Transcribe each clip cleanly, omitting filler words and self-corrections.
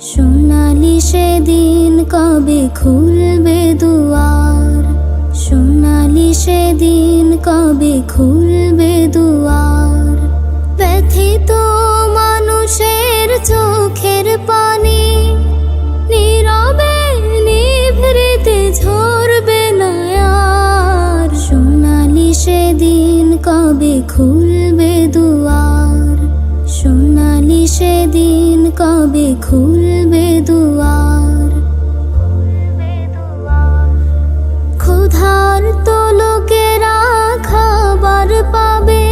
সোনালি সেদিন কবে খুলবে দুয়ার, সোনালি সেদিন কবে খুলবে দুয়ার। ব্যথিত মানুষের চোখের পানি নীরবে নিভৃতে ঝরবে না আর। সোনালি সেদিন কবে খুলবে দুয়ার, সোনালি সেদিন কবে খুলবে দুয়ার। ক্ষুধার্ত লোকেরা খাবার পাবে,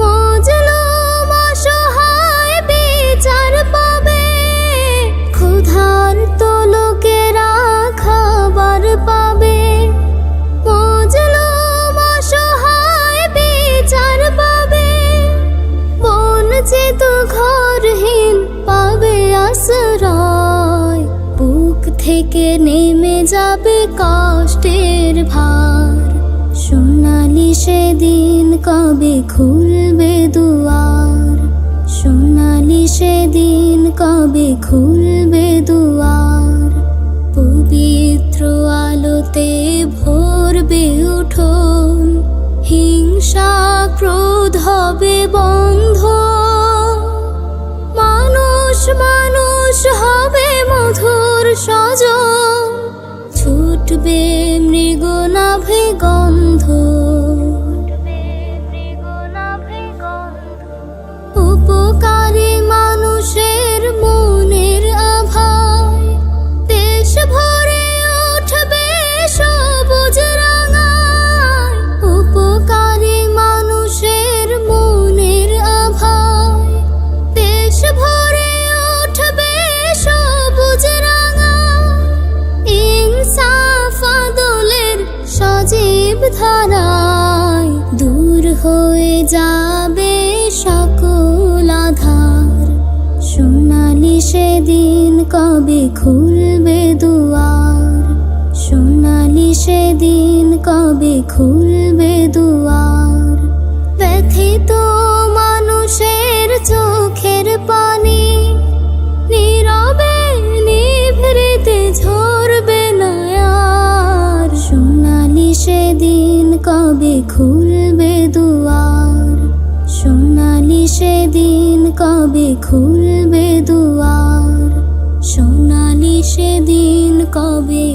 মজলুম অসহায় বিচার পাবে। ক্ষুধার্ত লোকেরা খাবার পাবে, মজলুম অসহায় বিচার পাবে। বঞ্চিত ঘরহীন পাবে আশ্রয়, বুক থেকে নেমে যাবে কষ্টের ভার। সোনালি সেদিন কবে খুলবে দুয়ার, সোনালি সেদিন কবে খুলবে দুয়ার। পবিত্র আলোতে ভরবে উঠোন, হিংসা ক্রোধ হবে বন্ধ। মানুষ মানুষ হবে মধুর সজন, ছুটবে মৃগনাভে গন্ধ। উপকারী মানুষের মনের আভায় দেশ ভরে উঠবে সবুজ রাঙায়। উপকারী মানুষের মনের আভায় দেশ ভরে উঠবে সবুজ রাঙায়। ইনসাফ আদলের সজীব ধারায় দূর হয়ে যাবে সকল আধার। সোনালি সেদিন কবে খুলবে দুয়ার, সোনালি সেদিন কবে খুলবে দুয়ার। ব্যথিত মানুষের চোখের পানি নীরবে নিভৃতে ঝরবে না আর। সোনালি সেদিন কবে খুলবে দুয়ার, সোনালি সেদিন কবে খুলবে দুয়ার। সোনালি সেদিন কবে